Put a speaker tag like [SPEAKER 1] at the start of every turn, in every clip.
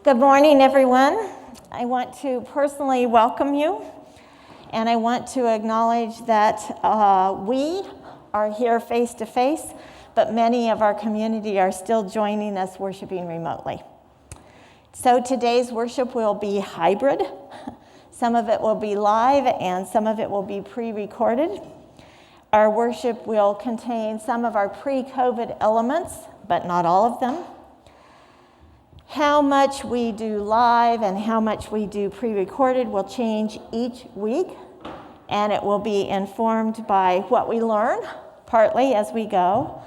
[SPEAKER 1] Good morning, everyone. I want to personally welcome you, and I want to acknowledge that we are here face to face, but many of our community are still joining us worshiping remotely. So today's worship will be hybrid. Some of it will be live and some of it will be pre-recorded. Our worship will contain some of our pre-COVID elements, but not all of them. How much we do live and how much we do pre-recorded will change each week, and it will be informed by what we learn, partly as we go.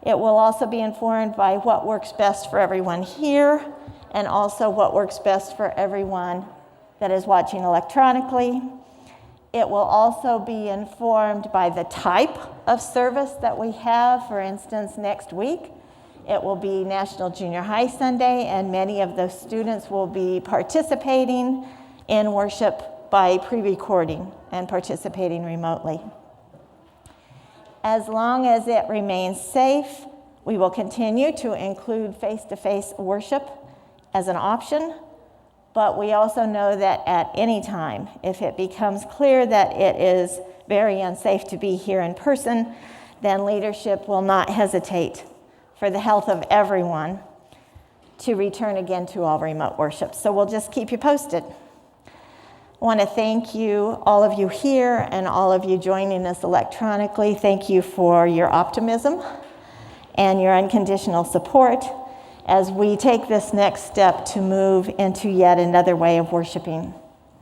[SPEAKER 1] It will also be informed by what works best for everyone here, and also what works best for everyone that is watching electronically. It will also be informed by the type of service that we have. For instance, next week, it will be National Junior High Sunday, and many of those students will be participating in worship by pre-recording and participating remotely. As long as it remains safe, we will continue to include face-to-face worship as an option, but we also know that at any time, if it becomes clear that it is very unsafe to be here in person, then leadership will not hesitate for the health of everyone to return again to all remote worship. So we'll just keep you posted. I want to thank you, all of you here and all of you joining us electronically. Thank you for your optimism and your unconditional support as we take this next step to move into yet another way of worshiping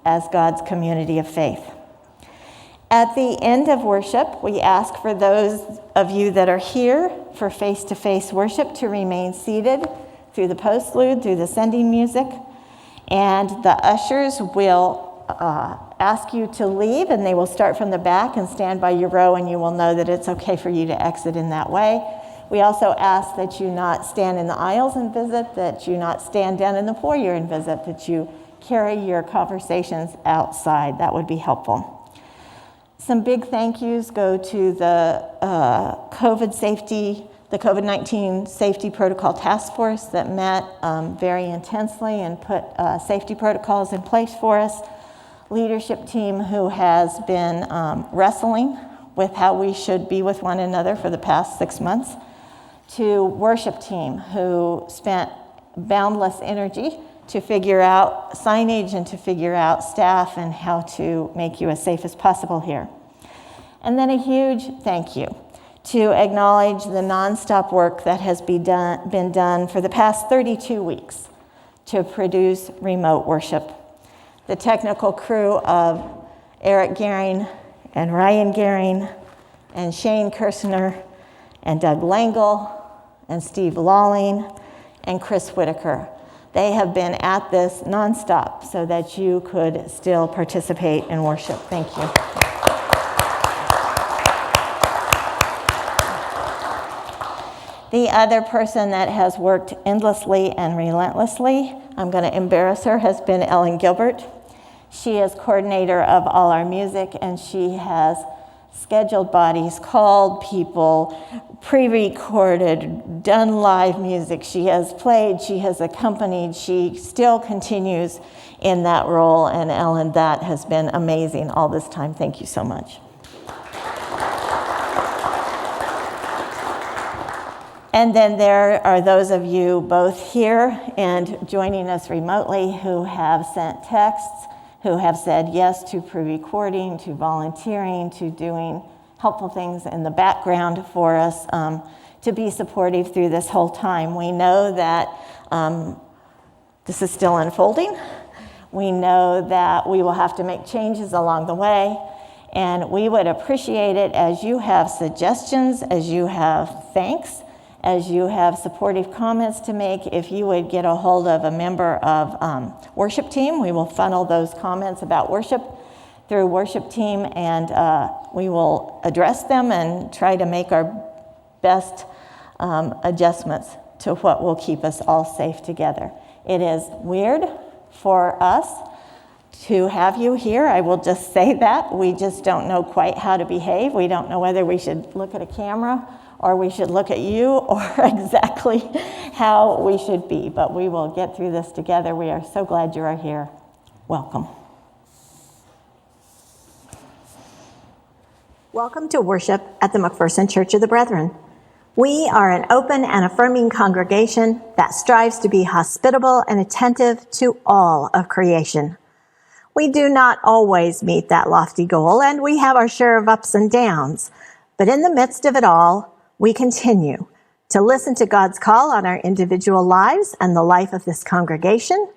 [SPEAKER 1] as God's community of faith. At the end of worship, we ask for those of you that are here for face-to-face worship to remain seated through the postlude, through the sending music, and the ushers will ask you to leave, and they will start from the back and stand by your row, and you will know that it's okay for you to exit in that way. We also ask that you not stand in the aisles and visit, that you not stand down in the foyer and visit, that you carry your conversations outside. That would be helpful. Some big thank yous go to the COVID-19 Safety Protocol Task Force that met very intensely and put safety protocols in place for us. Leadership team who has been wrestling with how we should be with one another for the past 6 months. To worship team who spent boundless energy to figure out signage and to figure out staff and how to make you as safe as possible here. And then a huge thank you to acknowledge the nonstop work that has been done for the past 32 weeks to produce remote worship. The technical crew of Eric Gehring and Ryan Gehring and Shane Kirshner and Doug Langle and Steve Lawling and Chris Whitaker. They have been at this nonstop so that you could still participate in worship. Thank you. The other person that has worked endlessly and relentlessly, I'm going to embarrass her, has been Ellen Gilbert. She is coordinator of all our music, and she has scheduled bodies, called people, pre-recorded, done live music. She has played, she has accompanied, she still continues in that role. And Ellen, that has been amazing all this time. Thank you so much. And then there are those of you both here and joining us remotely who have sent texts, who have said yes to pre-recording, to volunteering, to doing helpful things in the background for us to be supportive through this whole time. We know that this is still unfolding. We know that we will have to make changes along the way, and we would appreciate it as you have suggestions, as you have thanks, as you have supportive comments to make. If you would get a hold of a member of worship team, we will funnel those comments about worship through worship team, and we will address them and try to make our best adjustments to what will keep us all safe together. It is weird for us to have you here. I will just say that. We just don't know quite how to behave. We don't know whether we should look at a camera or we should look at you, or exactly how we should be. But we will get through this together. We are so glad you are here. Welcome.
[SPEAKER 2] Welcome to worship at the McPherson Church of the Brethren. We are an open and affirming congregation that strives to be hospitable and attentive to all of creation. We do not always meet that lofty goal, and we have our share of ups and downs. But in the midst of it all, we continue to listen to God's call on our individual lives and the life of this congregation.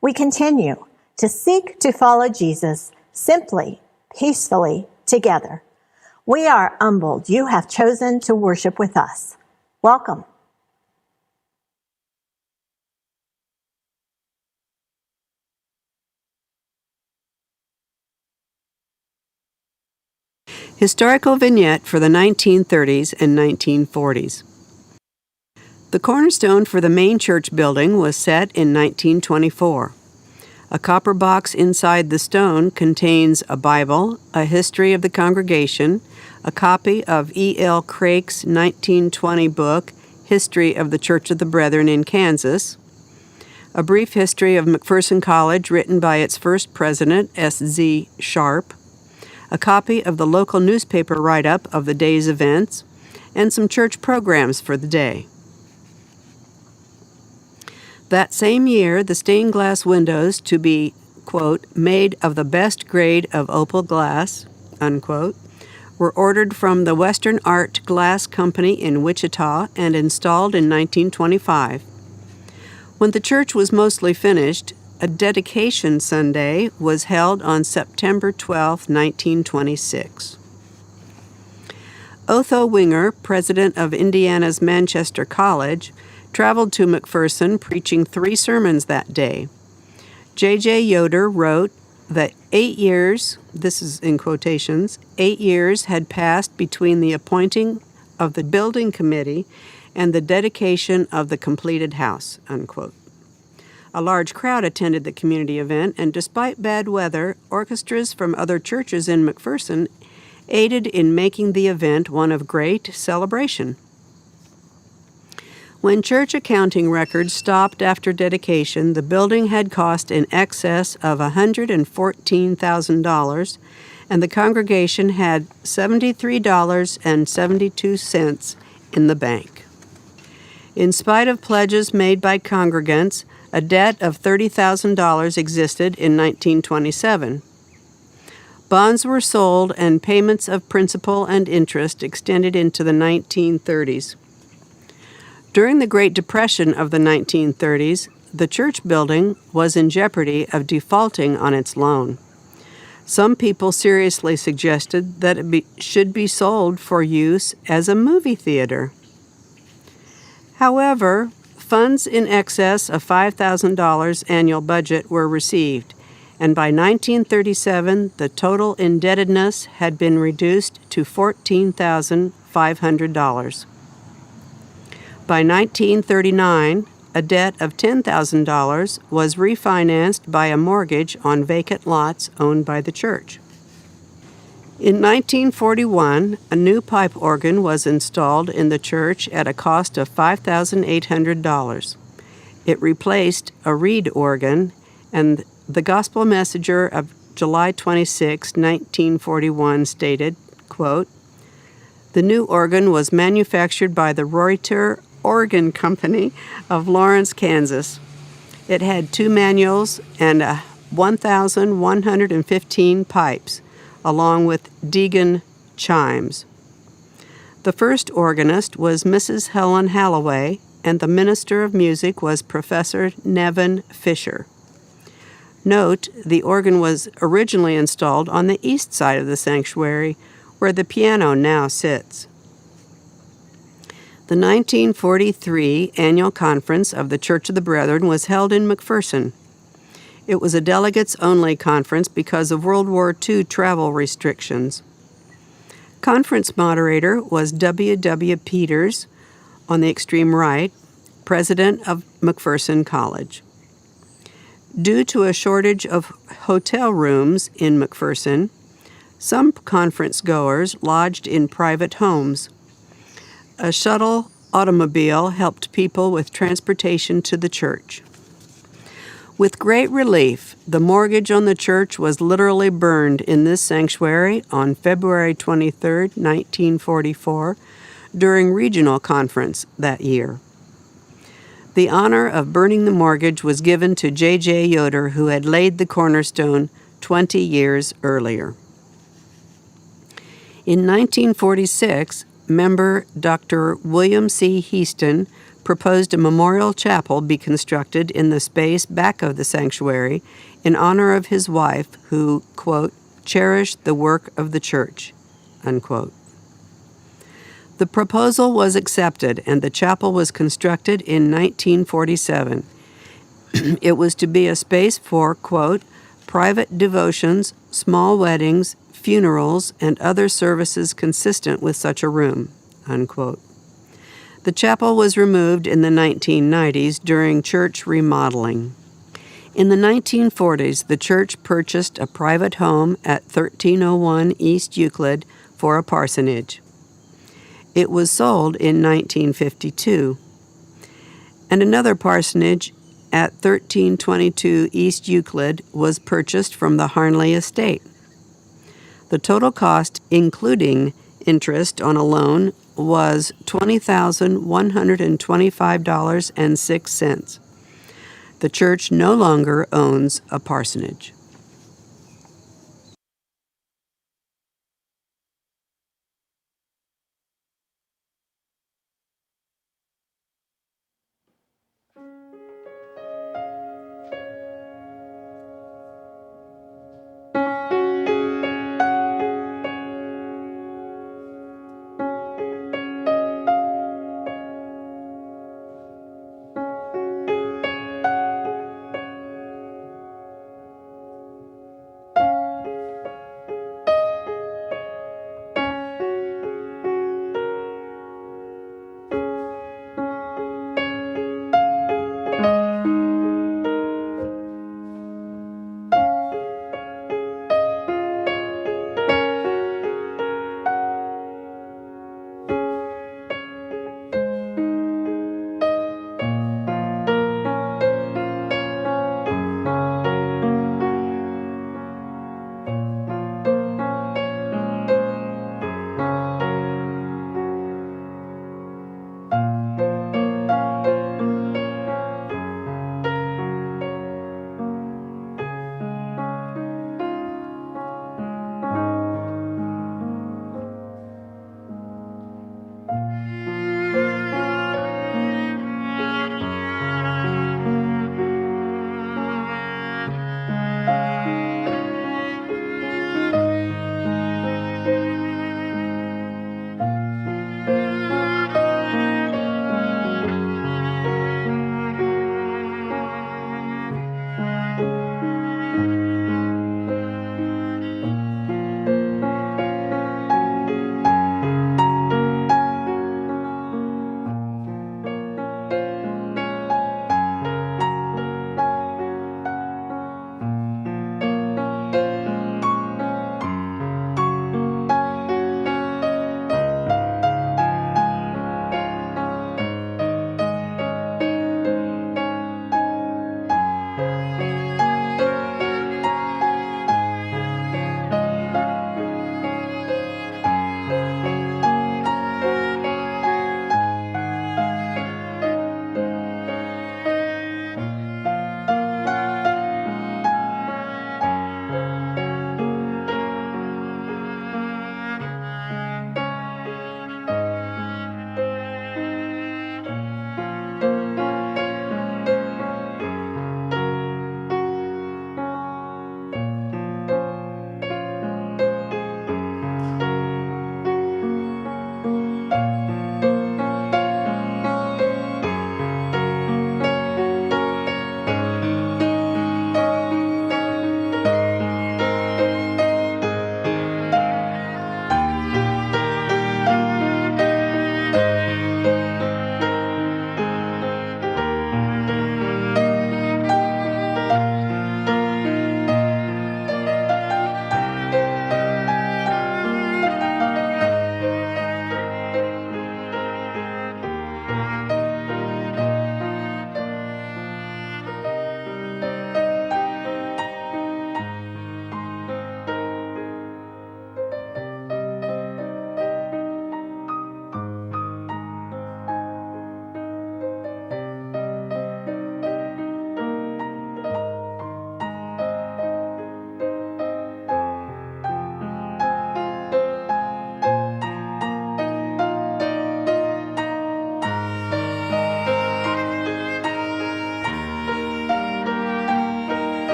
[SPEAKER 2] We continue to seek to follow Jesus simply, peacefully, together. We are humbled you have chosen to worship with us. Welcome.
[SPEAKER 3] Historical vignette for the 1930s and 1940s. The cornerstone for the main church building was set in 1924. A copper box inside the stone contains a Bible, a history of the congregation, a copy of E.L. Craik's 1920 book, History of the Church of the Brethren in Kansas, a brief history of McPherson College written by its first president, S.Z. Sharp, a copy of the local newspaper write-up of the day's events, and some church programs for the day. That same year, the stained glass windows to be, quote, made of the best grade of opal glass, unquote, were ordered from the Western Art Glass Company in Wichita and installed in 1925. When the church was mostly finished, a dedication Sunday was held on September 12, 1926. Otho Winger, president of Indiana's Manchester College, traveled to McPherson preaching 3 sermons that day. J.J. Yoder wrote that 8 years, this is in quotations, 8 years had passed between the appointing of the building committee and the dedication of the completed house, unquote. A large crowd attended the community event, and despite bad weather, orchestras from other churches in McPherson aided in making the event one of great celebration. When church accounting records stopped after dedication, the building had cost in excess of $114,000, and the congregation had $73.72 in the bank. In spite of pledges made by congregants, a debt of $30,000 existed in 1927. Bonds were sold and payments of principal and interest extended into the 1930s. During the Great Depression of the 1930s, the church building was in jeopardy of defaulting on its loan. Some people seriously suggested that it should be sold for use as a movie theater. However, funds in excess of $5,000 annual budget were received, and by 1937, the total indebtedness had been reduced to $14,500. By 1939, a debt of $10,000 was refinanced by a mortgage on vacant lots owned by the church. In 1941, a new pipe organ was installed in the church at a cost of $5,800. It replaced a reed organ, and the Gospel Messenger of July 26, 1941 stated, quote, "The new organ was manufactured by the Reuter Organ Company of Lawrence, Kansas. It had 2 manuals and 1,115 pipes, along with Deegan chimes. The first organist was Mrs. Helen Halloway, and the minister of music was Professor Nevin Fisher. Note, the organ was originally installed on the east side of the sanctuary, where the piano now sits. The 1943 annual conference of the Church of the Brethren was held in McPherson. It was a delegates-only conference because of World War II travel restrictions. Conference moderator was W.W. Peters, on the extreme right, president of McPherson College. Due to a shortage of hotel rooms in McPherson, some conference goers lodged in private homes. A shuttle automobile helped people with transportation to the church. With great relief, the mortgage on the church was literally burned in this sanctuary on February 23, 1944, during regional conference that year. The honor of burning the mortgage was given to J.J. Yoder, who had laid the cornerstone 20 years earlier. In 1946, member Dr. William C. Heaston proposed a memorial chapel be constructed in the space back of the sanctuary in honor of his wife who, quote, cherished the work of the church, unquote. The proposal was accepted and the chapel was constructed in 1947. It was to be a space for, quote, private devotions, small weddings, funerals, and other services consistent with such a room, unquote. The chapel was removed in the 1990s during church remodeling. In the 1940s, the church purchased a private home at 1301 East Euclid for a parsonage. It was sold in 1952. And another parsonage at 1322 East Euclid was purchased from the Harnley estate. The total cost, including interest on a loan, was $20,125.06. The church no longer owns a parsonage.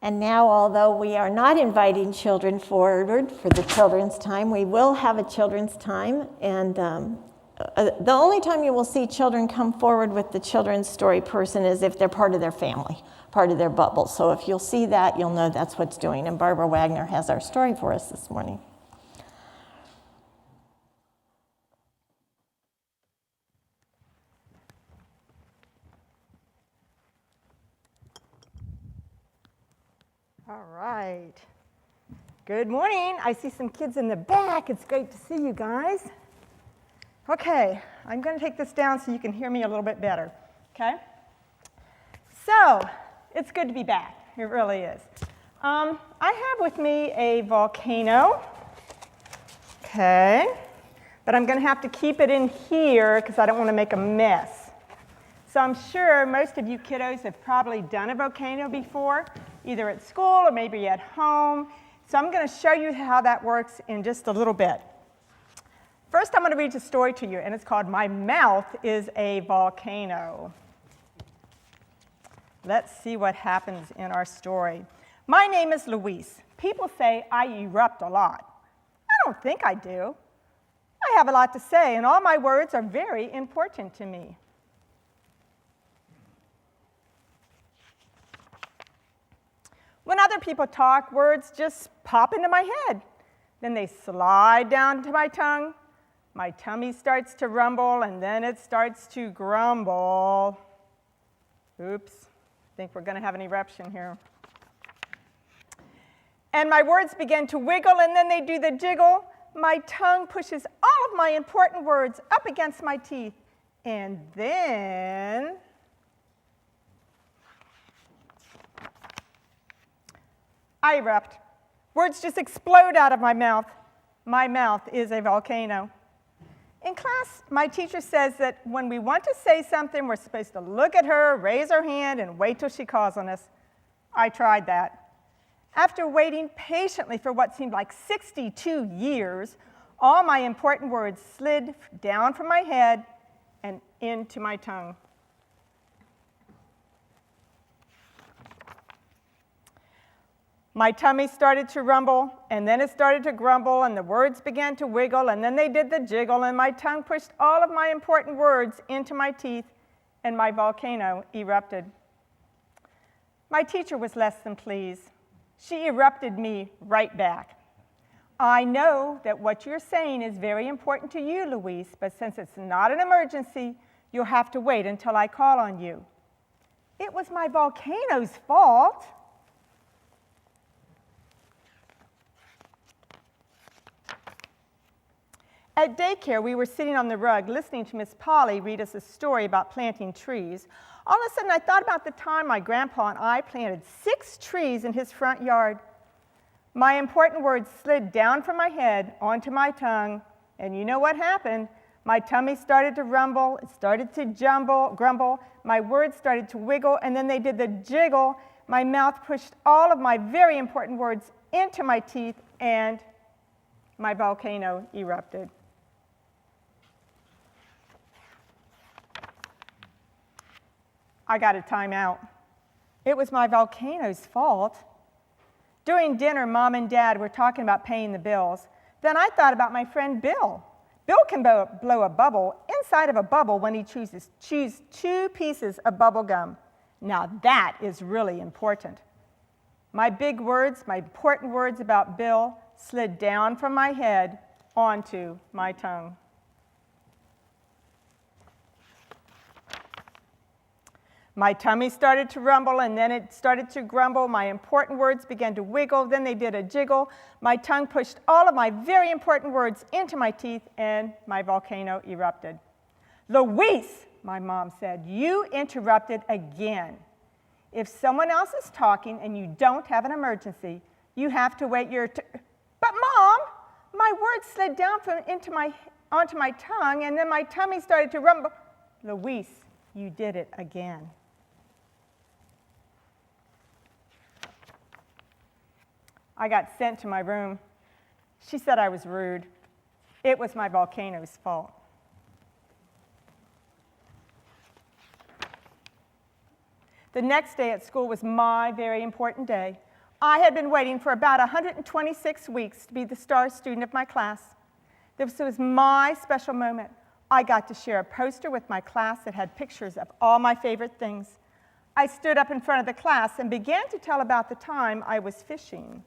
[SPEAKER 1] And now, although we are not inviting children forward for the children's time, we will have a children's time. And the only time you will see children come forward with the children's story person is if they're part of their family, part of their bubble. So if you'll see that, you'll know that's what's doing. And Barbara Wagner has our story for us this morning.
[SPEAKER 4] All right. Good morning. I see some kids in the back. It's great to see you guys. Okay, I'm going to take this down so you can hear me a little bit better. Okay? So, it's good to be back. It really is. I have with me a volcano. Okay. But I'm going to have to keep it in here because I don't want to make a mess. So I'm sure most of you kiddos have probably done a volcano before, either at school or maybe at home. So I'm going to show you how that works in just a little bit. First, I'm going to read a story to you, and it's called My Mouth is a Volcano. Let's see what happens in our story. My name is Louise. People say I erupt a lot. I don't think I do. I have a lot to say, and all my words are very important to me. When other people talk, words just pop into my head. Then they slide down to my tongue. My tummy starts to rumble, and then it starts to grumble. Oops, I think we're going to have an eruption here. And my words begin to wiggle, and then they do the jiggle. My tongue pushes all of my important words up against my teeth. And then I erupt. Words just explode out of my mouth. My mouth is a volcano. In class, my teacher says that when we want to say something, we're supposed to look at her, raise our hand, and wait till she calls on us. I tried that. After waiting patiently for what seemed like 62 years, all my important words slid down from my head and into my tongue. My tummy started to rumble, and then it started to grumble, and the words began to wiggle, and then they did the jiggle, and my tongue pushed all of my important words into my teeth, and my volcano erupted. My teacher was less than pleased. She erupted me right back. I know that what you're saying is very important to you, Louise, but since it's not an emergency, you'll have to wait until I call on you. It was my volcano's fault. At daycare, we were sitting on the rug listening to Miss Polly read us a story about planting trees. All of a sudden, I thought about the time my grandpa and I planted 6 trees in his front yard. My important words slid down from my head onto my tongue, and you know what happened? My tummy started to rumble, it started to grumble, my words started to wiggle, and then they did the jiggle. My mouth pushed all of my very important words into my teeth, and my volcano erupted. I got a timeout. It was my volcano's fault. During dinner, Mom and Dad were talking about paying the bills. Then I thought about my friend Bill. Bill can blow a bubble inside of a bubble when he chooses 2 pieces of bubble gum. Now that is really important. My big words, my important words about Bill, slid down from my head onto my tongue. My tummy started to rumble, and then it started to grumble. My important words began to wiggle, then they did a jiggle. My tongue pushed all of my very important words into my teeth, and my volcano erupted. Louise, my mom said, you interrupted again. If someone else is talking and you don't have an emergency, you have to wait your turn. But Mom, my words slid down onto my tongue, and then my tummy started to rumble. Louise, you did it again. I got sent to my room. She said I was rude. It was my volcano's fault. The next day at school was my very important day. I had been waiting for about 126 weeks to be the star student of my class. This was my special moment. I got to share a poster with my class that had pictures of all my favorite things. I stood up in front of the class and began to tell about the time I was fishing.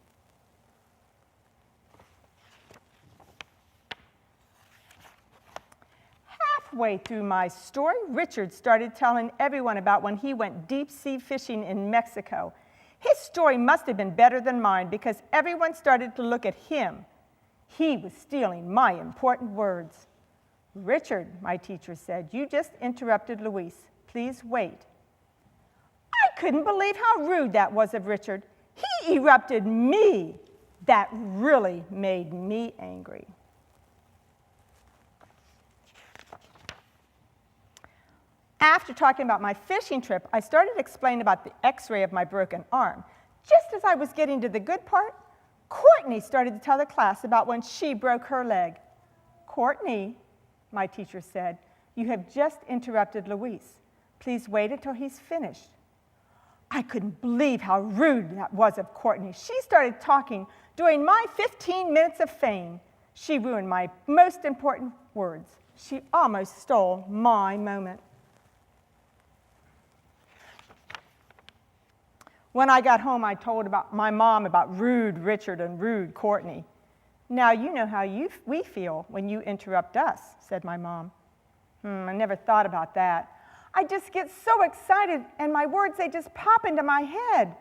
[SPEAKER 4] Halfway through my story, Richard started telling everyone about when he went deep-sea fishing in Mexico. His story must have been better than mine because everyone started to look at him. He was stealing my important words. "Richard," my teacher said, "you just interrupted Luis. Please wait." I couldn't believe how rude that was of Richard. He erupted me. That really made me angry. After talking about my fishing trip, I started explaining about the x-ray of my broken arm. Just as I was getting to the good part, Courtney started to tell the class about when she broke her leg. "Courtney," my teacher said, "you have just interrupted Luis. Please wait until he's finished." I couldn't believe how rude that was of Courtney. She started talking during my 15 minutes of fame. She ruined my most important words. She almost stole my moment. When I got home, I told my mom about rude Richard and rude Courtney. "Now you know how we feel when you interrupt us," said my mom. I never thought about that. I just get so excited, and my words, they just pop into my head.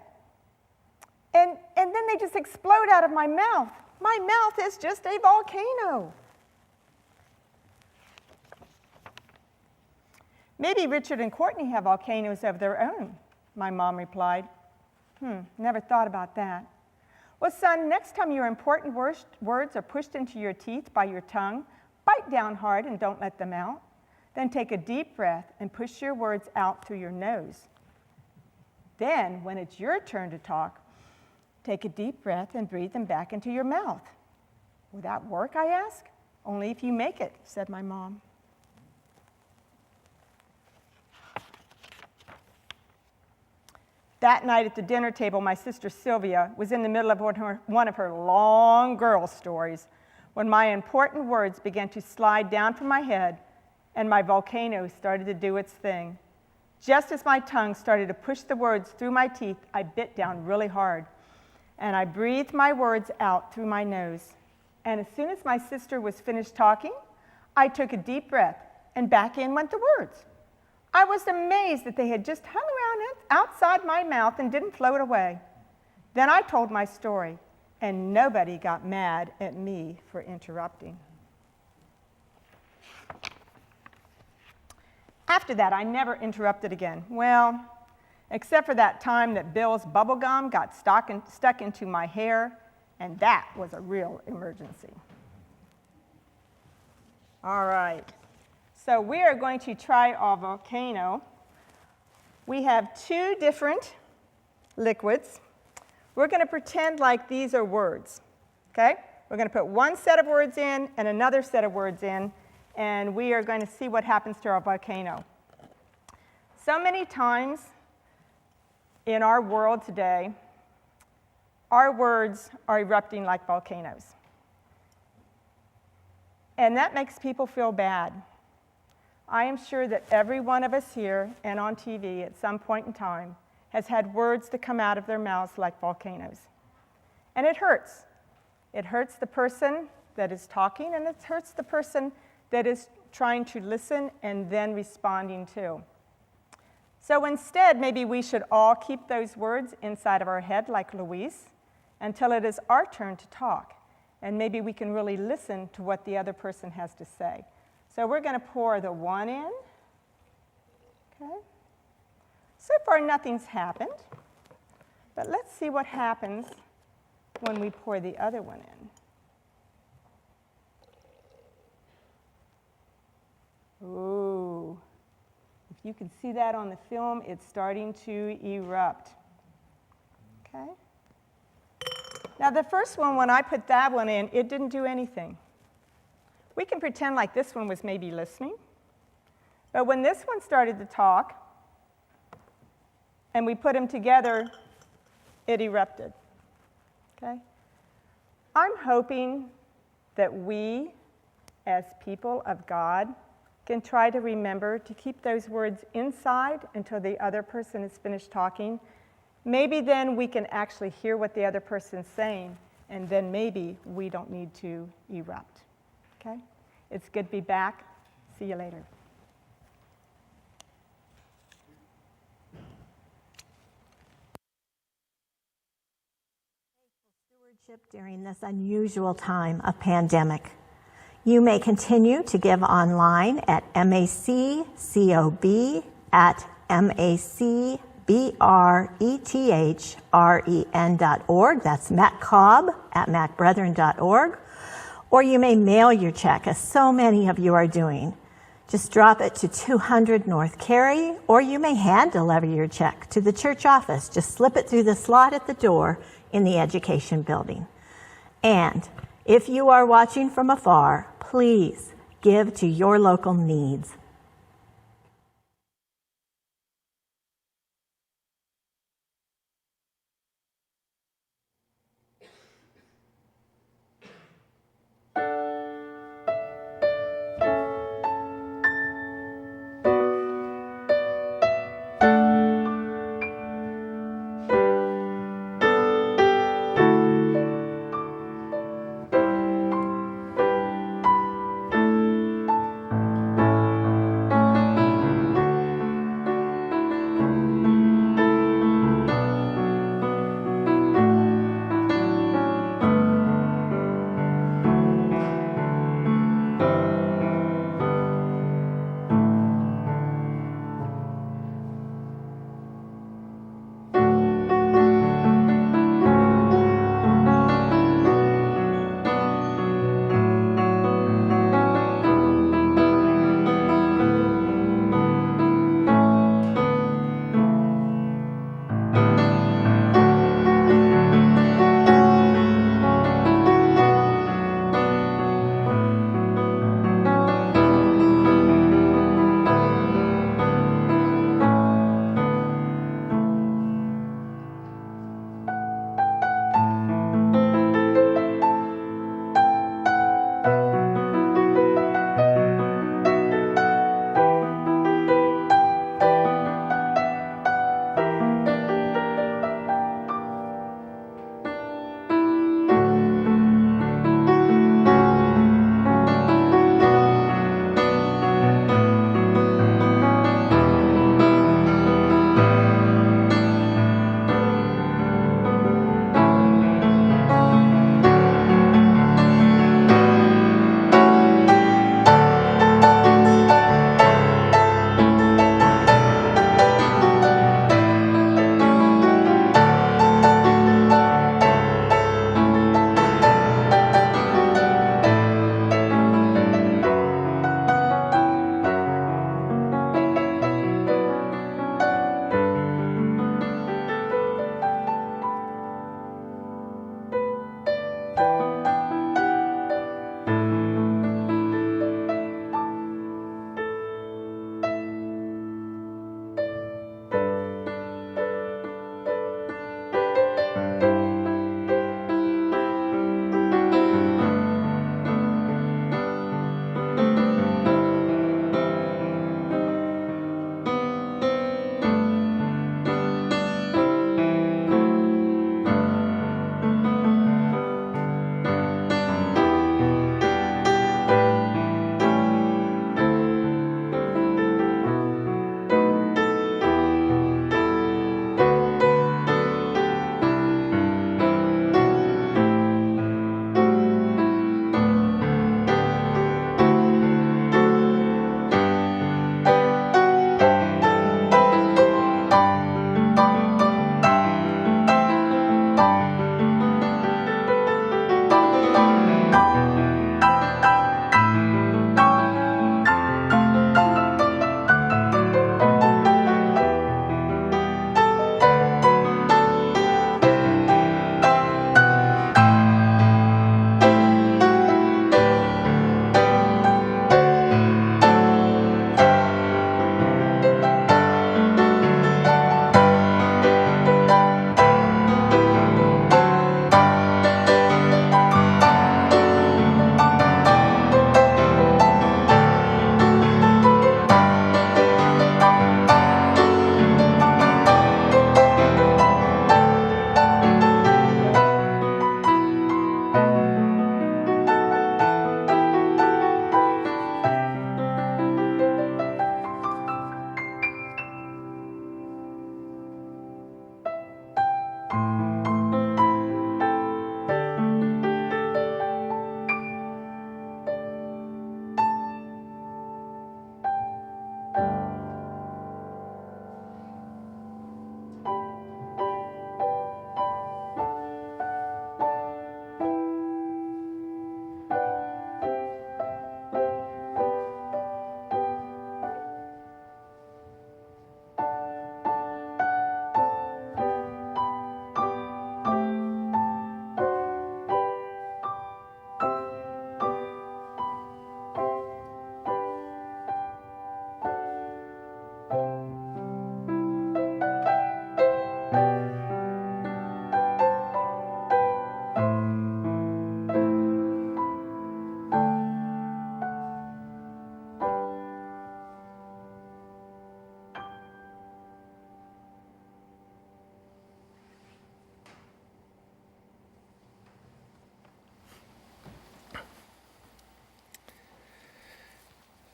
[SPEAKER 4] And then they just explode out of my mouth. My mouth is just a volcano. "Maybe Richard and Courtney have volcanoes of their own," my mom replied. Never thought about that. "Well, son, next time your important words are pushed into your teeth by your tongue, bite down hard and don't let them out. Then take a deep breath and push your words out through your nose. Then, when it's your turn to talk, take a deep breath and breathe them back into your mouth." "Will that work?" I asked. "Only if you make it," said my mom. That night at the dinner table, my sister Sylvia was in the middle of one of her long girl stories when my important words began to slide down from my head and my volcano started to do its thing. Just as my tongue started to push the words through my teeth, I bit down really hard, and I breathed my words out through my nose. And as soon as my sister was finished talking, I took a deep breath, and back in went the words. I was amazed that they had just hung around outside my mouth and didn't float away. Then I told my story, and nobody got mad at me for interrupting. After that, I never interrupted again. Well, except for that time that Bill's bubble gum got stuck into my hair, and that was a real emergency. All right. So we are going to try our volcano. We have two different liquids. We're going to pretend like these are words, okay? We're going to put one set of words in and another set of words in, and we are going to see what happens to our volcano. So many times in our world today, our words are erupting like volcanoes. And that makes people feel bad. I am sure that every one of us here and on TV at some point in time has had words that come out of their mouths like volcanoes. And it hurts. It hurts the person that is talking, and it hurts the person that is trying to listen and then responding to. So instead, maybe we should all keep those words inside of our head like Luis until it is our turn to talk. And maybe we can really listen to what the other person has to say. So we're going to pour the one in. Okay. So far, nothing's happened. But let's see what happens when we pour the other one in. Ooh. If you can see that on the film, it's starting to erupt. Okay. Now, the first one, when I put that one in, it didn't do anything. We can pretend like this one was maybe listening. But when this one started to talk, and we put them together, it erupted. Okay? I'm hoping that we, as people of God, can try to remember to keep those words inside until the other person is finished talking. Maybe then we can actually hear what the other person's saying, and then maybe we don't need to erupt. Okay? It's good to be back. See you later.
[SPEAKER 2] Stewardship during this unusual time of pandemic. You may continue to give online at maccob@macbrethren.org. That's maccob@macbrethren.org. Or you may mail your check, as so many of you are doing. Just drop it to 200 North Cary, or you may hand deliver your check to the church office. Just slip it through the slot at the door in the education building. And if you are watching from afar, please give to your local needs.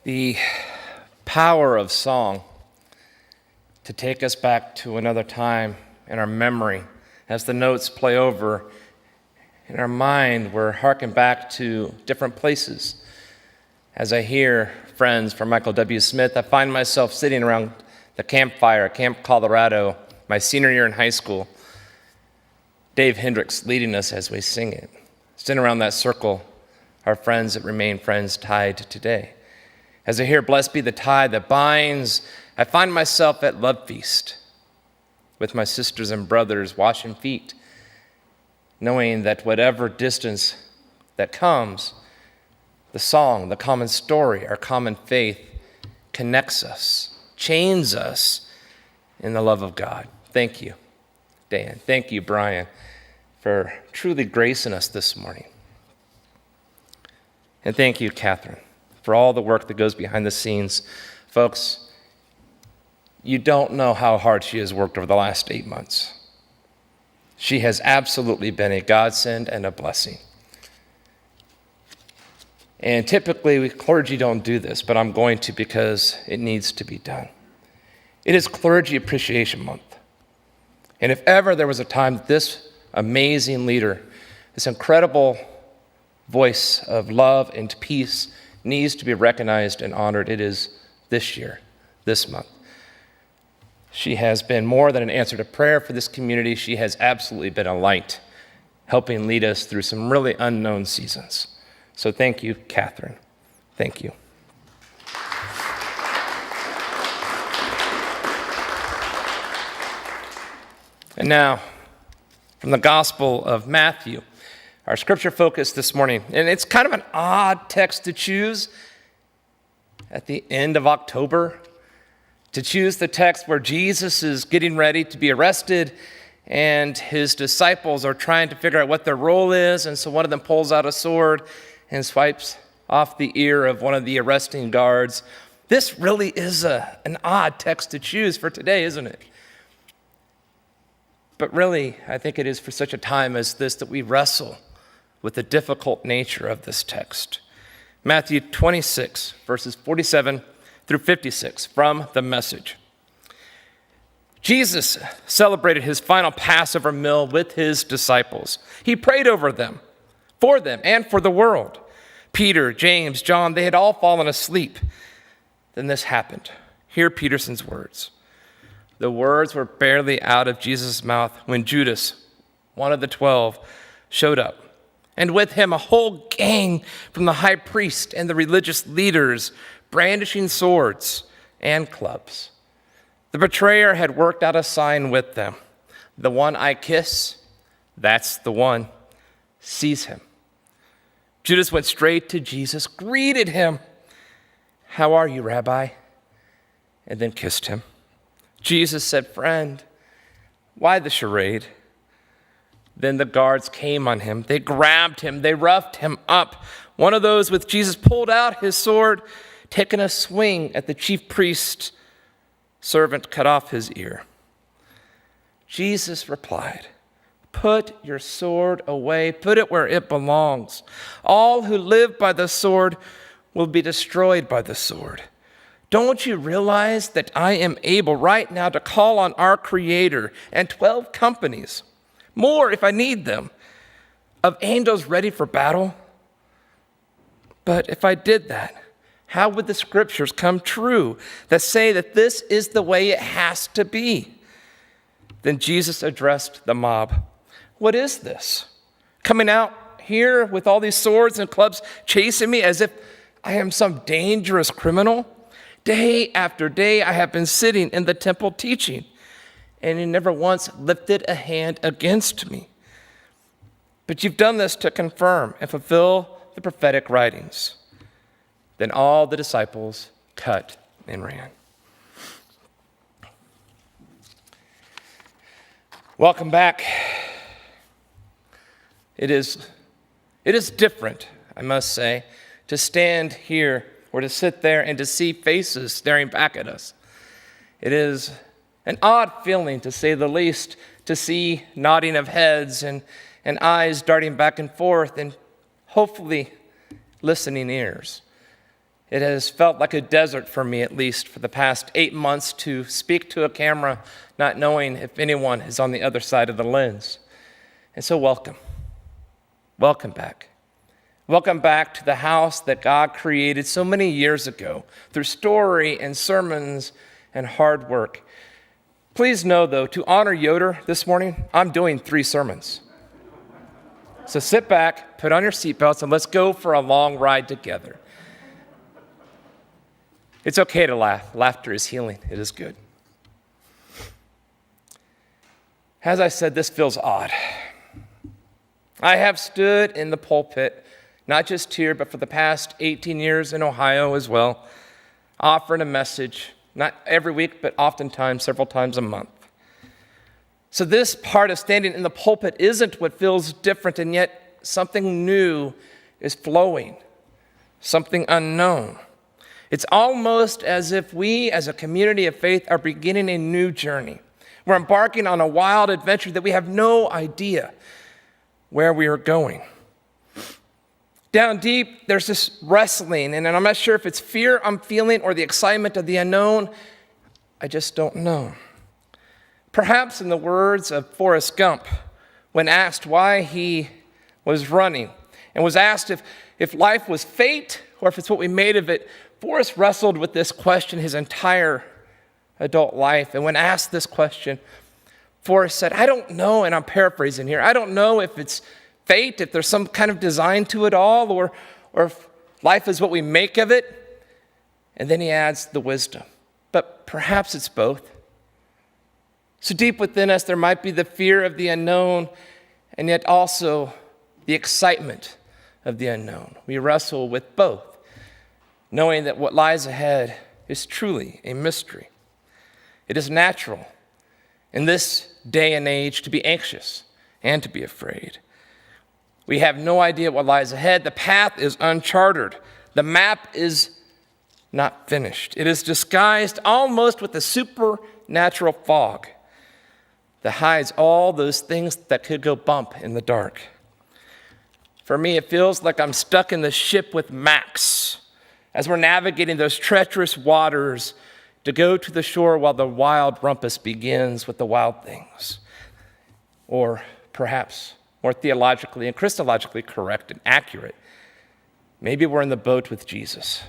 [SPEAKER 5] The power of song to take us back to another time in our memory. As the notes play over in our mind, we're harking back to different places. As I hear friends from Michael W. Smith, I find myself sitting around the campfire at Camp Colorado, my senior year in high school. Dave Hendricks leading us as we sing it. Sitting around that circle, our friends that remain friends tied today. As I hear "Blessed be the tie that binds," I find myself at Love Feast with my sisters and brothers washing feet, knowing that whatever distance that comes, the song, the common story, our common faith connects us, chains us in the love of God. Thank you, Dan. Thank you, Brian, for truly gracing us this morning. And thank you, Catherine, for all the work that goes behind the scenes. Folks, you don't know how hard she has worked over the last 8 months. She has absolutely been a godsend and a blessing. And typically, we clergy don't do this, but I'm going to because it needs to be done. It is Clergy Appreciation Month. And if ever there was a time that this amazing leader, this incredible voice of love and peace needs to be recognized and honored, it is this year, this month. She has been more than an answer to prayer for this community. She has absolutely been a light, helping lead us through some really unknown seasons. So thank you, Catherine. Thank you. And now, from the Gospel of Matthew, our scripture focus this morning. And it's kind of an odd text to choose at the end of October, to choose the text where Jesus is getting ready to be arrested and his disciples are trying to figure out what their role is. And so one of them pulls out a sword and swipes off the ear of one of the arresting guards. This really is an odd text to choose for today, isn't it? But really, I think it is for such a time as this that we wrestle with the difficult nature of this text. Matthew 26, verses 47 through 56 from the Message. Jesus celebrated his final Passover meal with his disciples. He prayed over them, for them, and for the world. Peter, James, John, they had all fallen asleep. Then this happened. Hear Peterson's words. The words were barely out of Jesus' mouth when Judas, one of the 12, showed up. And with him a whole gang from the high priest and the religious leaders, brandishing swords and clubs. The betrayer had worked out a sign with them. The one I kiss, that's the one. Seize him. Judas went straight to Jesus, greeted him. How are you, Rabbi? And then kissed him. Jesus said, friend, why the charade? Then the guards came on him. They grabbed him. They roughed him up. One of those with Jesus pulled out his sword, taking a swing at the chief priest's servant, cut off his ear. Jesus replied, put your sword away. Put it where it belongs. All who live by the sword will be destroyed by the sword. Don't you realize that I am able right now to call on our Creator and 12 companies, more if I need them, of angels ready for battle? But if I did that, how would the scriptures come true that say that this is the way it has to be? Then Jesus addressed the mob. What is this? Coming out here with all these swords and clubs chasing me as if I am some dangerous criminal? Day after day I have been sitting in the temple teaching, and you never once lifted a hand against me. But you've done this to confirm and fulfill the prophetic writings. Then all the disciples cut and ran. Welcome back. It is different, I must say, to stand here or to sit there and to see faces staring back at us. It is an odd feeling, to say the least, to see nodding of heads and eyes darting back and forth and hopefully listening ears. It has felt like a desert for me, at least for the past 8 months, to speak to a camera, not knowing if anyone is on the other side of the lens. And so welcome. Welcome back. Welcome back to the house that God created so many years ago through story and sermons and hard work. Please know, though, to honor Yoder this morning, I'm doing 3 sermons. So sit back, put on your seatbelts, and let's go for a long ride together. It's okay to laugh. Laughter is healing. It is good. As I said, this feels odd. I have stood in the pulpit, not just here, but for the past 18 years in Ohio as well, offering a message, not every week, but oftentimes, several times a month. So this part of standing in the pulpit isn't what feels different, and yet something new is flowing, something unknown. It's almost as if we, as a community of faith, are beginning a new journey. We're embarking on a wild adventure that we have no idea where we are going. Down deep, there's this wrestling, and I'm not sure if it's fear I'm feeling or the excitement of the unknown. I just don't know. Perhaps in the words of Forrest Gump, when asked why he was running, and was asked if life was fate or if it's what we made of it, Forrest wrestled with this question his entire adult life. And when asked this question, Forrest said, I don't know, and I'm paraphrasing here, I don't know if it's fate, if there's some kind of design to it all, or if life is what we make of it. And then he adds the wisdom. But perhaps it's both. So deep within us, there might be the fear of the unknown, and yet also the excitement of the unknown. We wrestle with both, knowing that what lies ahead is truly a mystery. It is natural in this day and age to be anxious and to be afraid. We have no idea what lies ahead. The path is uncharted. The map is not finished. It is disguised almost with a supernatural fog that hides all those things that could go bump in the dark. For me, it feels like I'm stuck in the ship with Max as we're navigating those treacherous waters to go to the shore while the wild rumpus begins with the wild things. Or perhaps more theologically and Christologically correct and accurate, maybe we're in the boat with Jesus,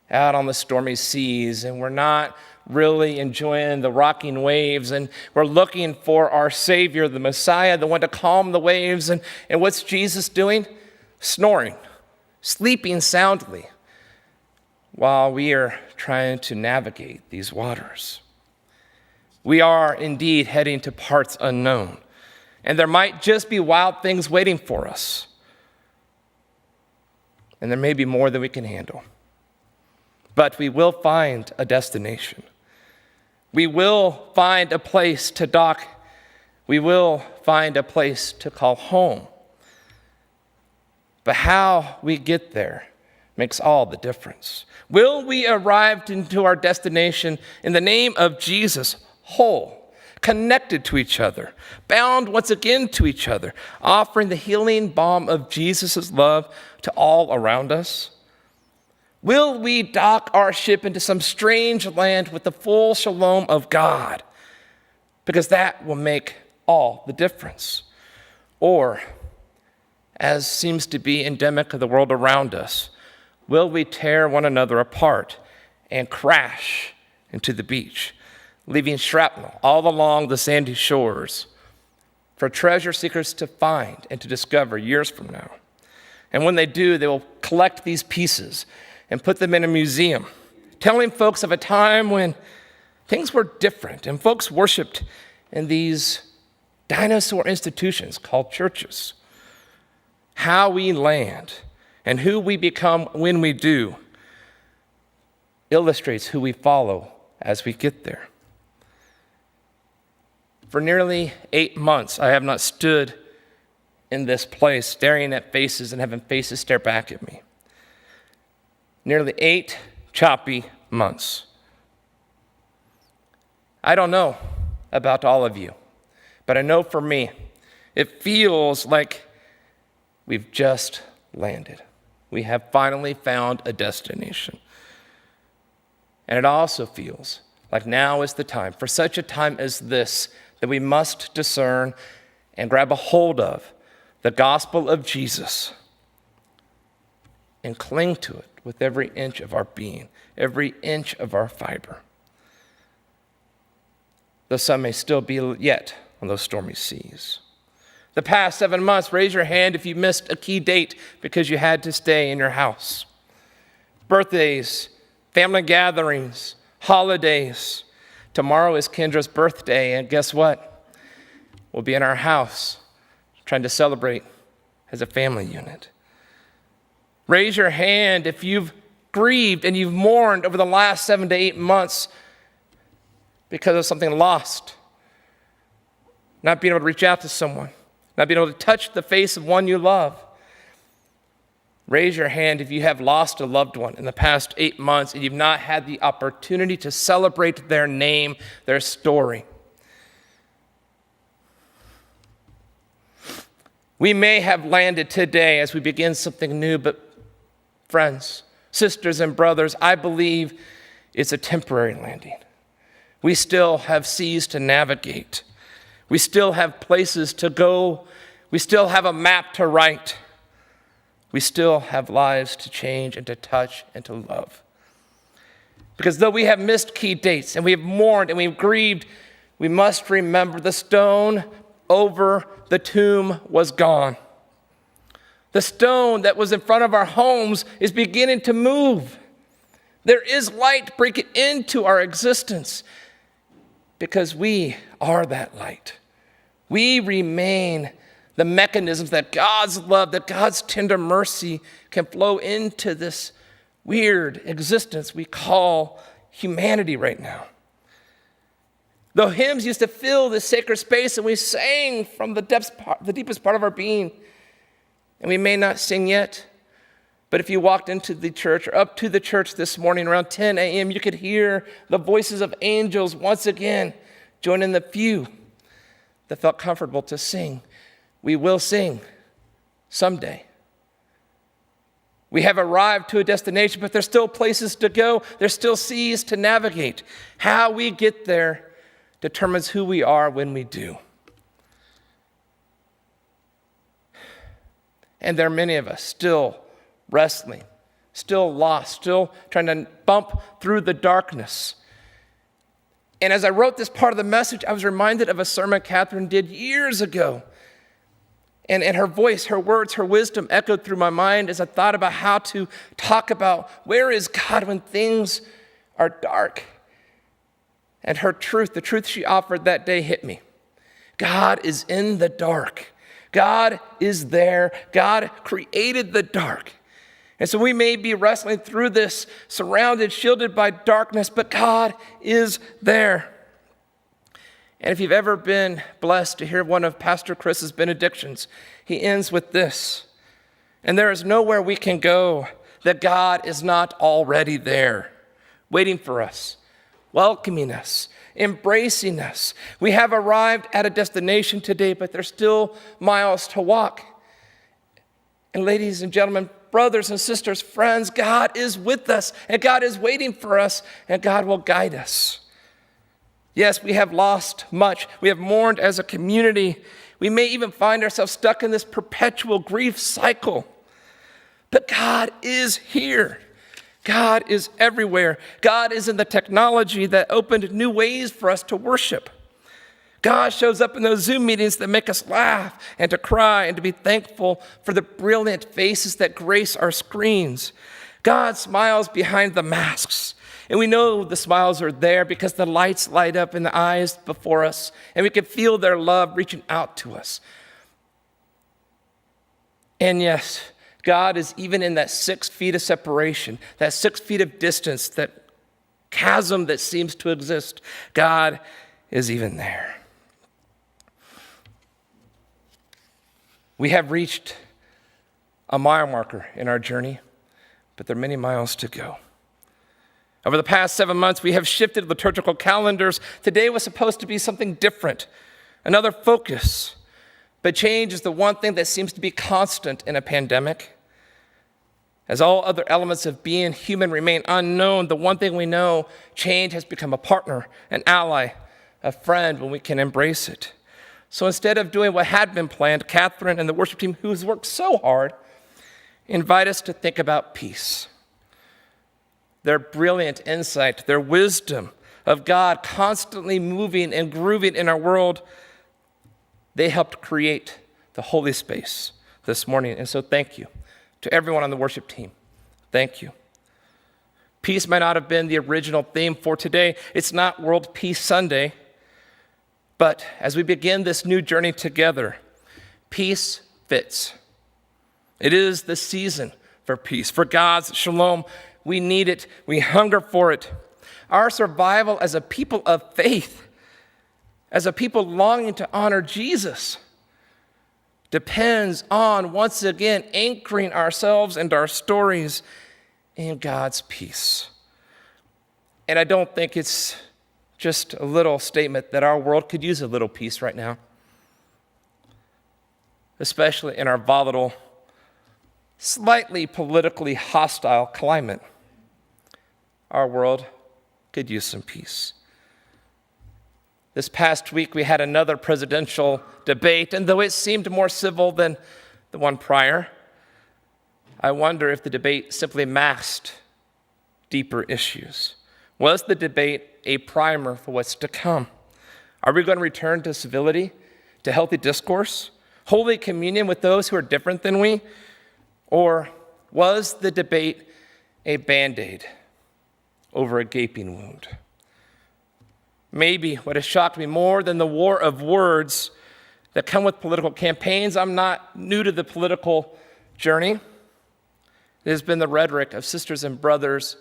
[SPEAKER 5] out on the stormy seas, and we're not really enjoying the rocking waves, and we're looking for our Savior, the Messiah, the one to calm the waves. And what's Jesus doing? Snoring, sleeping soundly, while we are trying to navigate these waters. We are indeed heading to parts unknown, and there might just be wild things waiting for us, and there may be more than we can handle. But we will find a destination. We will find a place to dock. We will find a place to call home. But how we get there makes all the difference. Will we arrive into our destination in the name of Jesus, whole, connected to each other, bound once again to each other, offering the healing balm of Jesus' love to all around us? Will we dock our ship into some strange land with the full shalom of God? Because that will make all the difference. Or, as seems to be endemic of the world around us, will we tear one another apart and crash into the beach, leaving shrapnel all along the sandy shores for treasure seekers to find and to discover years from now? And when they do, they will collect these pieces and put them in a museum, telling folks of a time when things were different and folks worshiped in these dinosaur institutions called churches. How we land and who we become when we do illustrates who we follow as we get there. For nearly 8 months, I have not stood in this place staring at faces and having faces stare back at me. Nearly 8 choppy months. I don't know about all of you, but I know for me, it feels like we've just landed. We have finally found a destination. And it also feels like now is the time, for such a time as this, that we must discern and grab a hold of the gospel of Jesus and cling to it with every inch of our being, every inch of our fiber. Though some may still be yet on those stormy seas. The past 7 months, raise your hand if you missed a key date because you had to stay in your house. Birthdays, family gatherings, holidays. Tomorrow is Kendra's birthday, and guess what? We'll be in our house trying to celebrate as a family unit. Raise your hand if you've grieved and you've mourned over the last 7 to 8 months because of something lost. Not being able to reach out to someone, not being able to touch the face of one you love. Raise your hand if you have lost a loved one in the past 8 months and you've not had the opportunity to celebrate their name, their story. We may have landed today as we begin something new, but friends, sisters, and brothers, I believe it's a temporary landing. We still have seas to navigate. We still have places to go. We still have a map to write. We still have lives to change and to touch and to love. Because though we have missed key dates and we have mourned and we've grieved, we must remember the stone over the tomb was gone. The stone that was in front of our homes is beginning to move. There is light breaking into our existence because we are that light. We remain the mechanisms that God's love, that God's tender mercy can flow into this weird existence we call humanity right now. The hymns used to fill this sacred space, and we sang from the deepest part of our being. And we may not sing yet, but if you walked into the church or up to the church this morning around 10 a.m., you could hear the voices of angels once again joining the few that felt comfortable to sing. We will sing someday. We have arrived to a destination, but there's still places to go. There's still seas to navigate. How we get there determines who we are when we do. And there are many of us still wrestling, still lost, still trying to bump through the darkness. And as I wrote this part of the message, I was reminded of a sermon Catherine did years ago. And her voice, her words, her wisdom echoed through my mind as I thought about how to talk about where is God when things are dark. And her truth, the truth she offered that day hit me. God is in the dark. God is there. God created the dark. And so we may be wrestling through this, surrounded, shielded by darkness, but God is there. And if you've ever been blessed to hear one of Pastor Chris's benedictions, he ends with this: and there is nowhere we can go that God is not already there, waiting for us, welcoming us, embracing us. We have arrived at a destination today, but there's still miles to walk. And ladies and gentlemen, brothers and sisters, friends, God is with us, and God is waiting for us, and God will guide us. Yes, we have lost much. We have mourned as a community. We may even find ourselves stuck in this perpetual grief cycle. But God is here. God is everywhere. God is in the technology that opened new ways for us to worship. God shows up in those Zoom meetings that make us laugh and to cry and to be thankful for the brilliant faces that grace our screens. God smiles behind the masks. And we know the smiles are there because the lights light up in the eyes before us, and we can feel their love reaching out to us. And yes, God is even in that 6 feet of separation, that 6 feet of distance, that chasm that seems to exist. God is even there. We have reached a mile marker in our journey, but there are many miles to go. Over the past 7 months, we have shifted liturgical calendars. Today was supposed to be something different, another focus. But change is the one thing that seems to be constant in a pandemic. As all other elements of being human remain unknown, the one thing we know, change has become a partner, an ally, a friend when we can embrace it. So instead of doing what had been planned, Catherine and the worship team, who's worked so hard, invite us to think about peace. Their brilliant insight, their wisdom of God constantly moving and grooving in our world, they helped create the holy space this morning. And so thank you to everyone on the worship team. Thank you. Peace might not have been the original theme for today. It's not World Peace Sunday. But as we begin this new journey together, peace fits. It is the season for peace, for God's shalom. We need it. We hunger for it. Our survival as a people of faith, as a people longing to honor Jesus, depends on, once again, anchoring ourselves and our stories in God's peace. And I don't think it's just a little statement that our world could use a little peace right now, especially in our volatile, slightly politically hostile climate. Our world could use some peace. This past week, we had another presidential debate, and though it seemed more civil than the one prior, I wonder if the debate simply masked deeper issues. Was the debate a primer for what's to come? Are we going to return to civility, to healthy discourse, holy communion with those who are different than we? Or was the debate a Band-Aid over a gaping wound? Maybe what has shocked me more than the war of words that come with political campaigns, I'm not new to the political journey. It has been the rhetoric of sisters and brothers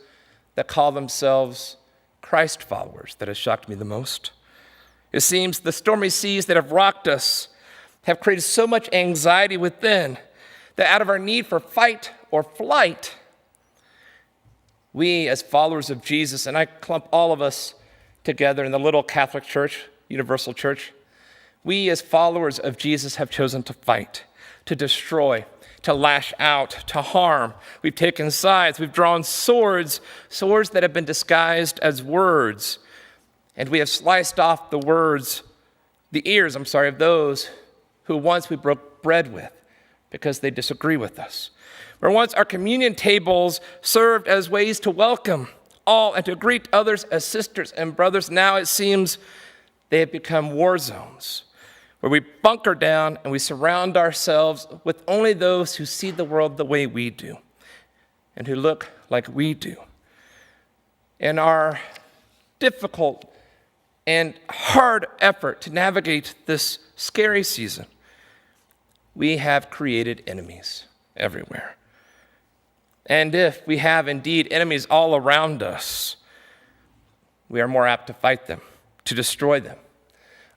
[SPEAKER 5] that call themselves Christ followers that has shocked me the most. It seems the stormy seas that have rocked us have created so much anxiety within that out of our need for fight or flight, we as followers of Jesus, and I clump all of us together in the little Catholic Church, Universal Church, we as followers of Jesus have chosen to fight, to destroy, to lash out, to harm. We've taken sides. We've drawn swords that have been disguised as words. And we have sliced off the ears of those who once we broke bread with because they disagree with us. Where once our communion tables served as ways to welcome all and to greet others as sisters and brothers, now it seems they have become war zones where we bunker down and we surround ourselves with only those who see the world the way we do and who look like we do. In our difficult and hard effort to navigate this scary season, we have created enemies everywhere. And if we have indeed enemies all around us, we are more apt to fight them, to destroy them,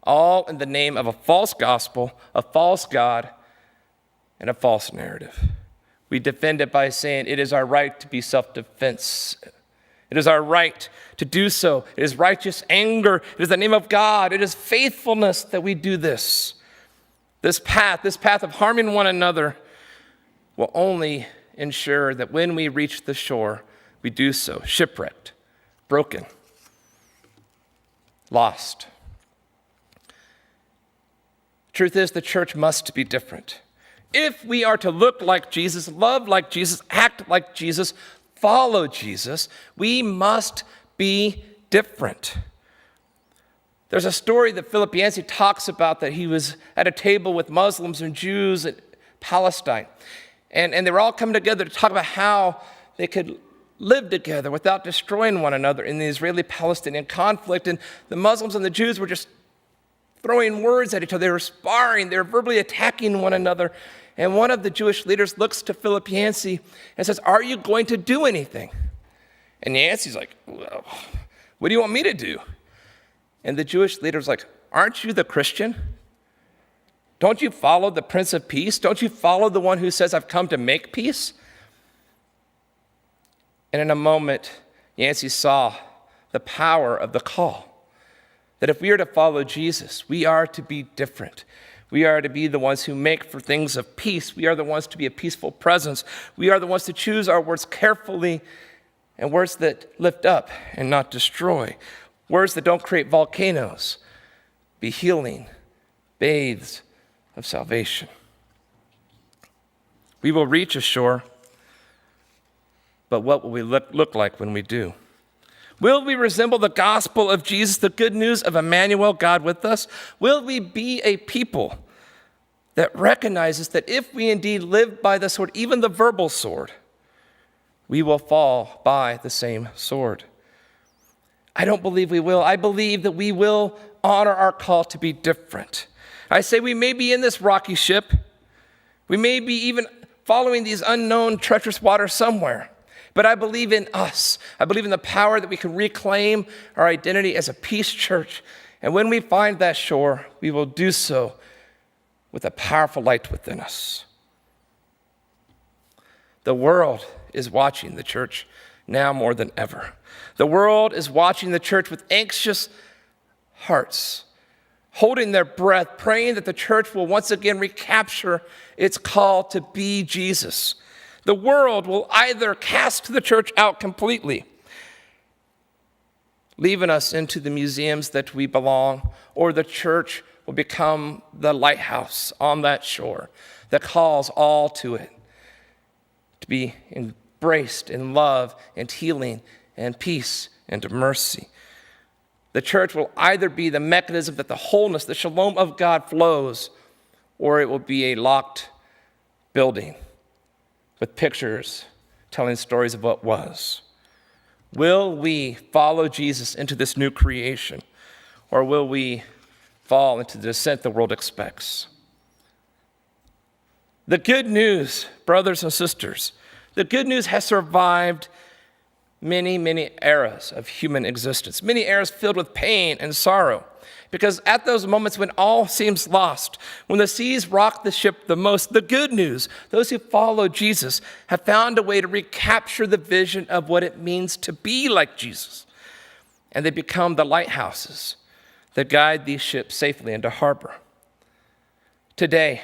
[SPEAKER 5] all in the name of a false gospel, a false God, and a false narrative. We defend it by saying it is our right to be self-defense. It is our right to do so. It is righteous anger. It is the name of God. It is faithfulness that we do this. This path of harming one another will only ensure that when we reach the shore, we do so shipwrecked, broken, lost. Truth is, the church must be different. If we are to look like Jesus, love like Jesus, act like Jesus, follow Jesus, we must be different. There's a story that Philip Yancey talks about that he was at a table with Muslims and Jews in Palestine. And they were all coming together to talk about how they could live together without destroying one another in the Israeli-Palestinian conflict. And the Muslims and the Jews were just throwing words at each other. They were sparring. They were verbally attacking one another. And one of the Jewish leaders looks to Philip Yancey and says, "Are you going to do anything?" And Yancey's like, "Well, what do you want me to do?" And the Jewish leader's like, "Aren't you the Christian? Don't you follow the Prince of Peace? Don't you follow the one who says, 'I've come to make peace'?" And in a moment, Yancey saw the power of the call. That if we are to follow Jesus, we are to be different. We are to be the ones who make for things of peace. We are the ones to be a peaceful presence. We are the ones to choose our words carefully, and words that lift up and not destroy. Words that don't create volcanoes. Be healing, baths of salvation. We will reach a shore, but what will we look like when we do? Will we resemble the gospel of Jesus, the good news of Emmanuel, God with us? Will we be a people that recognizes that if we indeed live by the sword, even the verbal sword, we will fall by the same sword? I don't believe we will. I believe that we will honor our call to be different. I say we may be in this rocky ship. We may be even following these unknown treacherous waters somewhere. But I believe in us. I believe in the power that we can reclaim our identity as a peace church. And when we find that shore, we will do so with a powerful light within us. The world is watching the church now more than ever. The world is watching the church with anxious hearts, holding their breath, praying that the church will once again recapture its call to be Jesus. The world will either cast the church out completely, leaving us into the museums that we belong, or the church will become the lighthouse on that shore that calls all to it to be embraced in love and healing and peace and mercy. The church will either be the mechanism that the wholeness, the shalom of God flows, or it will be a locked building with pictures telling stories of what was. Will we follow Jesus into this new creation, or will we fall into the descent the world expects? The good news, brothers and sisters, the good news has survived many, many eras of human existence, many eras filled with pain and sorrow. Because at those moments when all seems lost, when the seas rock the ship the most, the good news, those who follow Jesus have found a way to recapture the vision of what it means to be like Jesus. And they become the lighthouses that guide these ships safely into harbor. Today,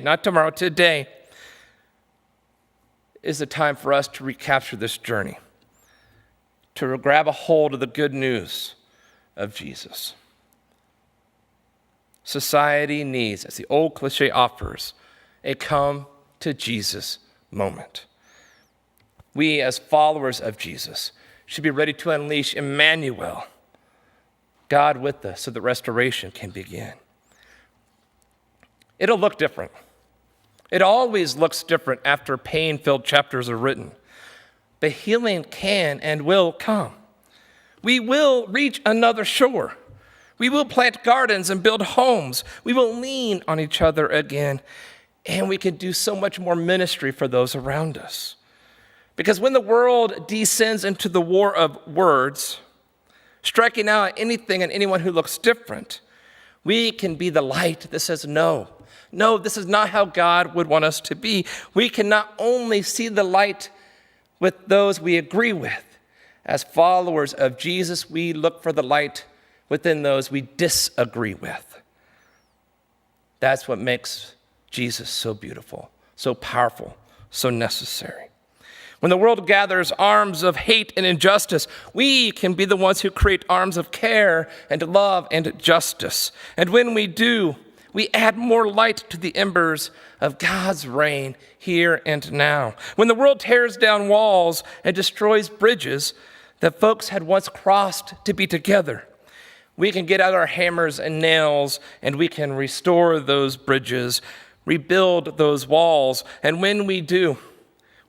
[SPEAKER 5] not tomorrow, today is the time for us to recapture this journey, to grab a hold of the good news of Jesus. Society needs, as the old cliche offers, a come to Jesus moment. We, as followers of Jesus, should be ready to unleash Emmanuel, God with us, so that restoration can begin. It'll look different. It always looks different after pain-filled chapters are written. But healing can and will come. We will reach another shore. We will plant gardens and build homes. We will lean on each other again. And we can do so much more ministry for those around us. Because when the world descends into the war of words, striking out anything and anyone who looks different, we can be the light that says, no, this is not how God would want us to be. We can not only see the light with those we agree with. As followers of Jesus, we look for the light within those we disagree with. That's what makes Jesus so beautiful, so powerful, so necessary. When the world gathers arms of hate and injustice, we can be the ones who create arms of care and love and justice. And when we do, we add more light to the embers of God's reign here and now. When the world tears down walls and destroys bridges that folks had once crossed to be together, we can get out our hammers and nails and we can restore those bridges, rebuild those walls. And when we do,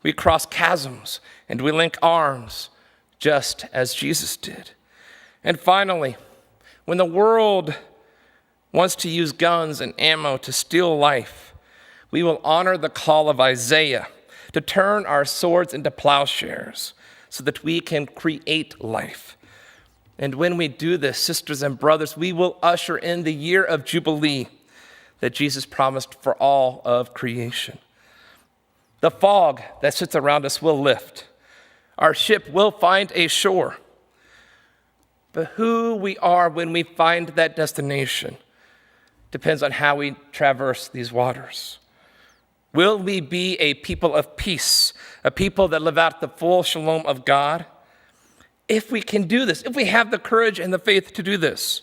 [SPEAKER 5] we cross chasms and we link arms just as Jesus did. And finally, when the world wants to use guns and ammo to steal life, we will honor the call of Isaiah to turn our swords into plowshares so that we can create life. And when we do this, sisters and brothers, we will usher in the year of Jubilee that Jesus promised for all of creation. The fog that sits around us will lift. Our ship will find a shore. But who we are when we find that destination depends on how we traverse these waters. Will we be a people of peace, a people that live out the full shalom of God? If we can do this, if we have the courage and the faith to do this,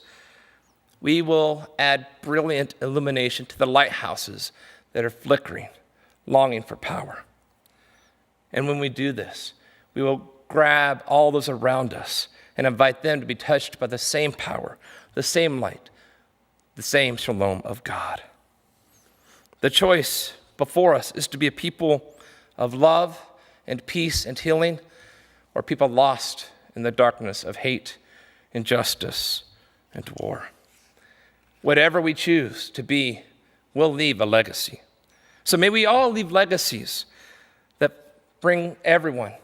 [SPEAKER 5] we will add brilliant illumination to the lighthouses that are flickering, longing for power. And when we do this, we will grab all those around us and invite them to be touched by the same power, the same light, the same shalom of God. The choice before us is to be a people of love and peace and healing, or people lost in the darkness of hate, injustice, and war. Whatever we choose to be, we'll leave a legacy. So may we all leave legacies that bring everyone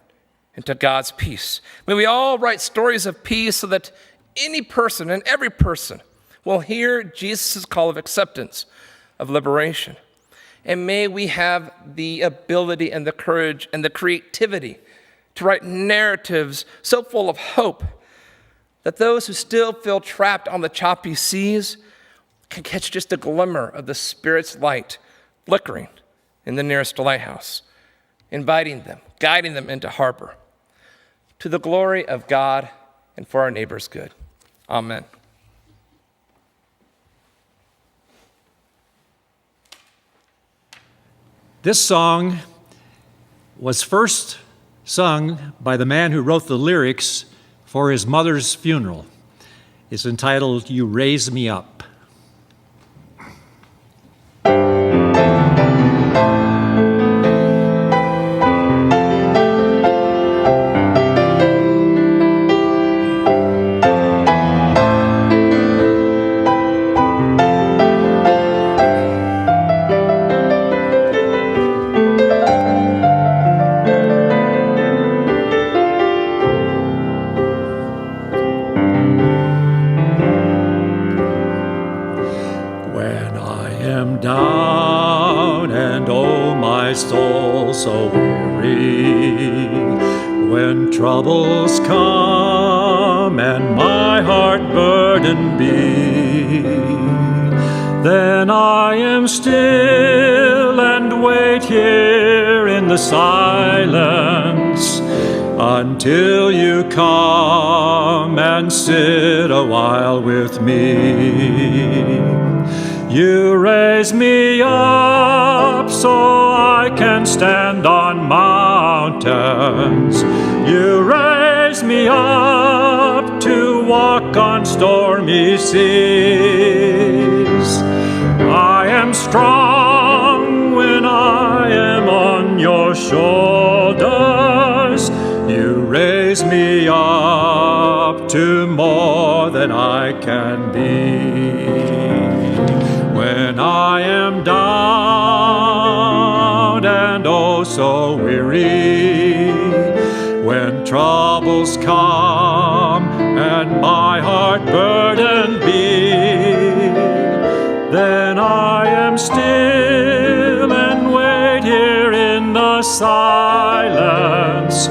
[SPEAKER 5] into God's peace. May we all write stories of peace so that any person and every person will hear Jesus' call of acceptance, of liberation. And may we have the ability and the courage and the creativity to write narratives so full of hope that those who still feel trapped on the choppy seas can catch just a glimmer of the Spirit's light flickering in the nearest lighthouse, inviting them, guiding them into harbor, to the glory of God and for our neighbor's good. Amen.
[SPEAKER 6] This song was first sung by the man who wrote the lyrics for his mother's funeral. It's entitled, "You Raise Me Up." So weary when troubles come and my heart burdened be, then I am still and wait here in the silence until you come and sit a while with me. You raise me up so I can stand on mountains. You raise me up to walk on stormy seas. I am strong when I am on your shoulders. You raise me up to more than I can be. When I am down and oh so weary, when troubles come and my heart burdened be, then I am still and wait here in the silence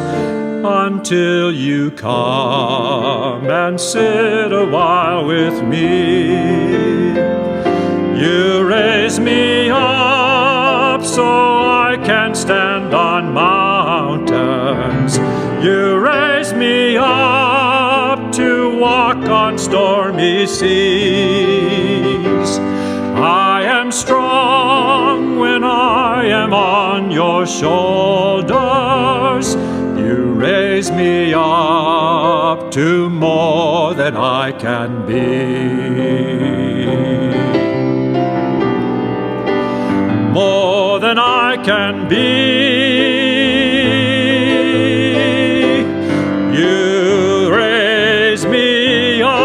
[SPEAKER 6] until you come and sit a while with me. You raise me up so I can stand on mountains. You raise me up to walk on stormy seas. I am strong when I am on your shoulders. You raise me up to more than I can be. More than I can be. You raise me up.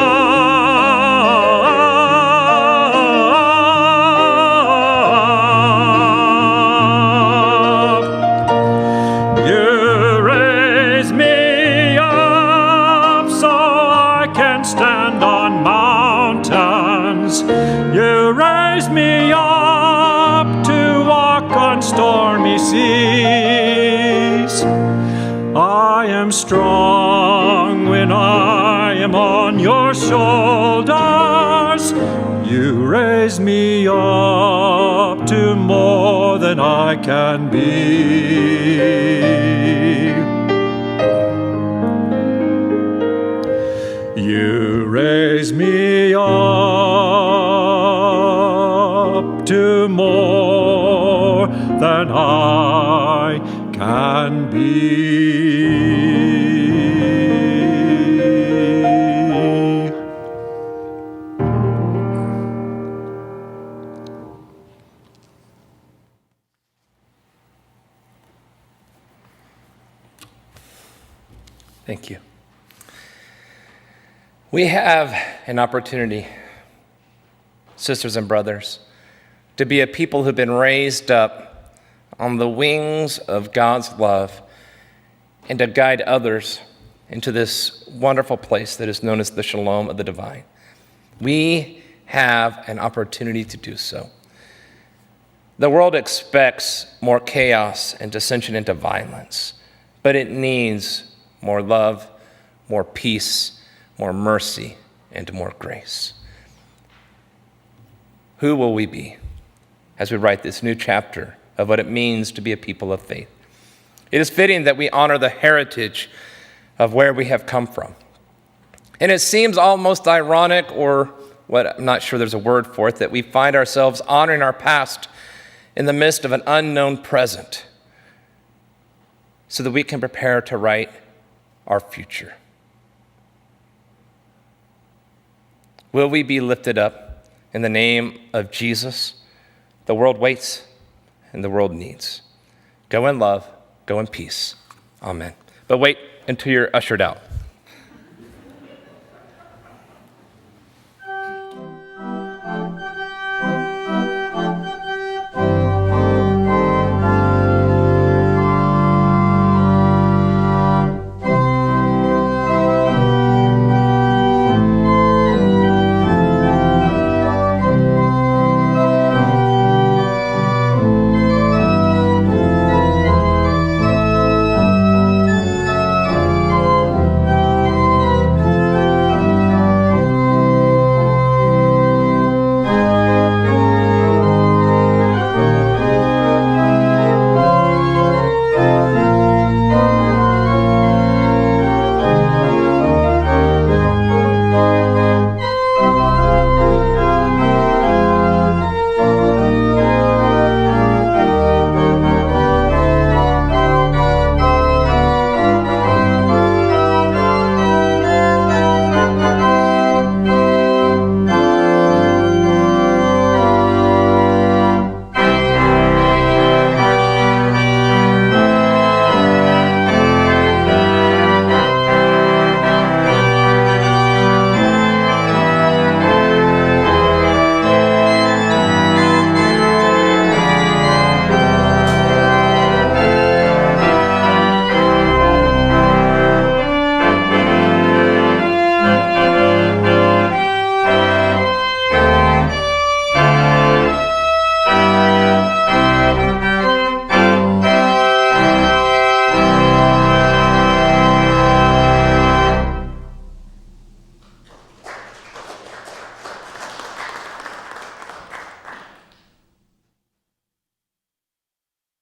[SPEAKER 6] You raise me up so I can stand on mountains. You raise me up on stormy seas. I am strong when I am on your shoulders. You raise me up to more than I can be. You raise me up to more than I can be.
[SPEAKER 5] Thank you. We have an opportunity, sisters and brothers, to be a people who've been raised up on the wings of God's love and to guide others into this wonderful place that is known as the Shalom of the Divine. We have an opportunity to do so. The world expects more chaos and dissension into violence, but it needs more love, more peace, more mercy, and more grace. Who will we be as we write this new chapter of what it means to be a people of faith? It is fitting that we honor the heritage of where we have come from. And it seems almost ironic, or what I'm not sure there's a word for it, that we find ourselves honoring our past in the midst of an unknown present so that we can prepare to write our future. Will we be lifted up in the name of Jesus? The world waits and the world needs. Go in love, go in peace. Amen. But wait until you're ushered out.